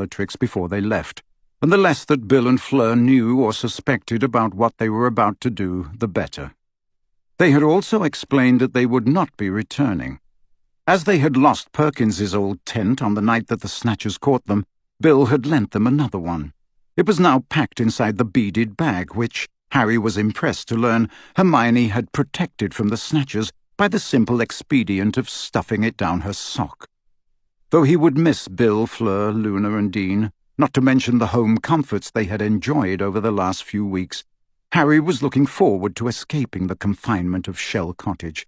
Bellatrix before they left, and the less that Bill and Fleur knew or suspected about what they were about to do, the better. They had also explained that they would not be returning. As they had lost Perkins's old tent on the night that the Snatchers caught them, Bill had lent them another one. It was now packed inside the beaded bag, which, Harry was impressed to learn, Hermione had protected from the Snatchers by the simple expedient of stuffing it down her sock. Though he would miss Bill, Fleur, Luna, and Dean, not to mention the home comforts they had enjoyed over the last few weeks, Harry was looking forward to escaping the confinement of Shell Cottage.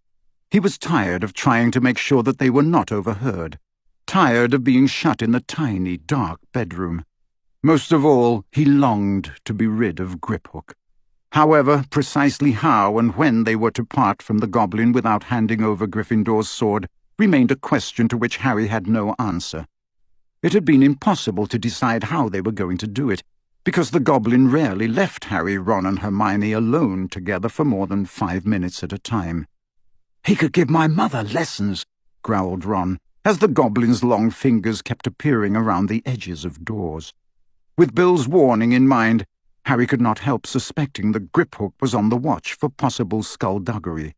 He was tired of trying to make sure that they were not overheard, tired of being shut in the tiny, dark bedroom. Most of all, he longed to be rid of Griphook. However, precisely how and when they were to part from the goblin without handing over Gryffindor's sword remained a question to which Harry had no answer. It had been impossible to decide how they were going to do it, because the goblin rarely left Harry, Ron, and Hermione alone together for more than 5 minutes at a time. "He could give my mother lessons," growled Ron, as the goblin's long fingers kept appearing around the edges of doors. With Bill's warning in mind, Harry could not help suspecting that Griphook was on the watch for possible skullduggery.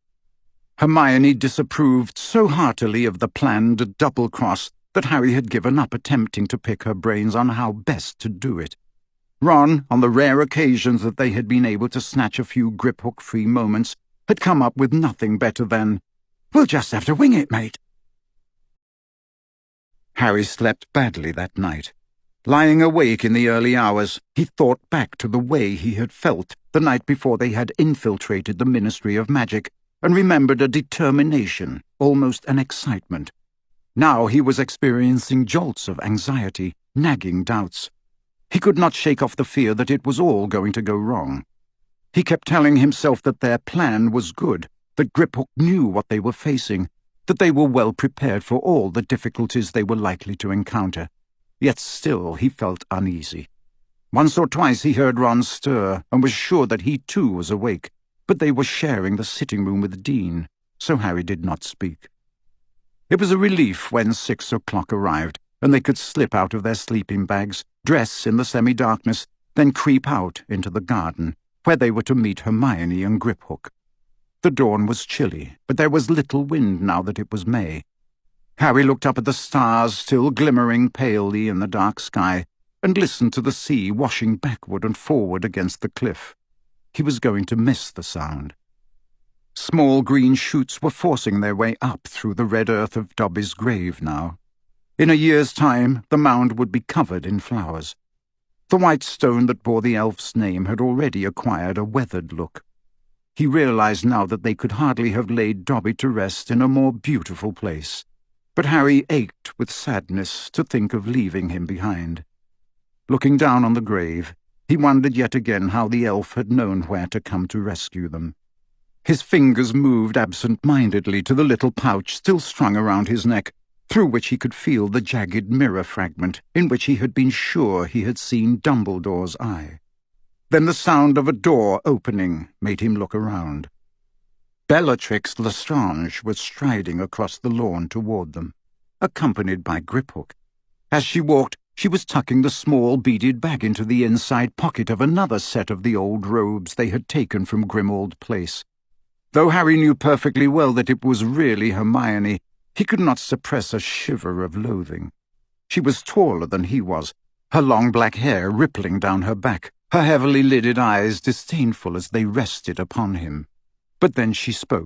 Hermione disapproved so heartily of the planned double-cross that Harry had given up attempting to pick her brains on how best to do it. Ron, on the rare occasions that they had been able to snatch a few Griphook-free moments, had come up with nothing better than, "We'll just have to wing it, mate." Harry slept badly that night. Lying awake in the early hours, he thought back to the way he had felt the night before they had infiltrated the Ministry of Magic, and remembered a determination, almost an excitement. Now he was experiencing jolts of anxiety, nagging doubts. He could not shake off the fear that it was all going to go wrong. He kept telling himself that their plan was good, that Griphook knew what they were facing, that they were well prepared for all the difficulties they were likely to encounter. Yet still he felt uneasy. Once or twice he heard Ron stir, and was sure that he too was awake, but they were sharing the sitting room with Dean, so Harry did not speak. It was a relief when 6 o'clock arrived, and they could slip out of their sleeping bags, dress in the semi-darkness, then creep out into the garden, where they were to meet Hermione and Griphook. The dawn was chilly, but there was little wind now that it was May. Harry looked up at the stars still glimmering palely in the dark sky, and listened to the sea washing backward and forward against the cliff. He was going to miss the sound. Small green shoots were forcing their way up through the red earth of Dobby's grave now. In a year's time, the mound would be covered in flowers. The white stone that bore the elf's name had already acquired a weathered look. He realized now that they could hardly have laid Dobby to rest in a more beautiful place. But Harry ached with sadness to think of leaving him behind. Looking down on the grave, he wondered yet again how the elf had known where to come to rescue them. His fingers moved absent-mindedly to the little pouch still strung around his neck, through which he could feel the jagged mirror fragment in which he had been sure he had seen Dumbledore's eye. Then the sound of a door opening made him look around. Bellatrix Lestrange was striding across the lawn toward them, accompanied by Griphook. As she walked, she was tucking the small beaded bag into the inside pocket of another set of the old robes they had taken from Grimmauld Place. Though Harry knew perfectly well that it was really Hermione, he could not suppress a shiver of loathing. She was taller than he was, her long black hair rippling down her back, her heavily lidded eyes disdainful as they rested upon him. But then she spoke.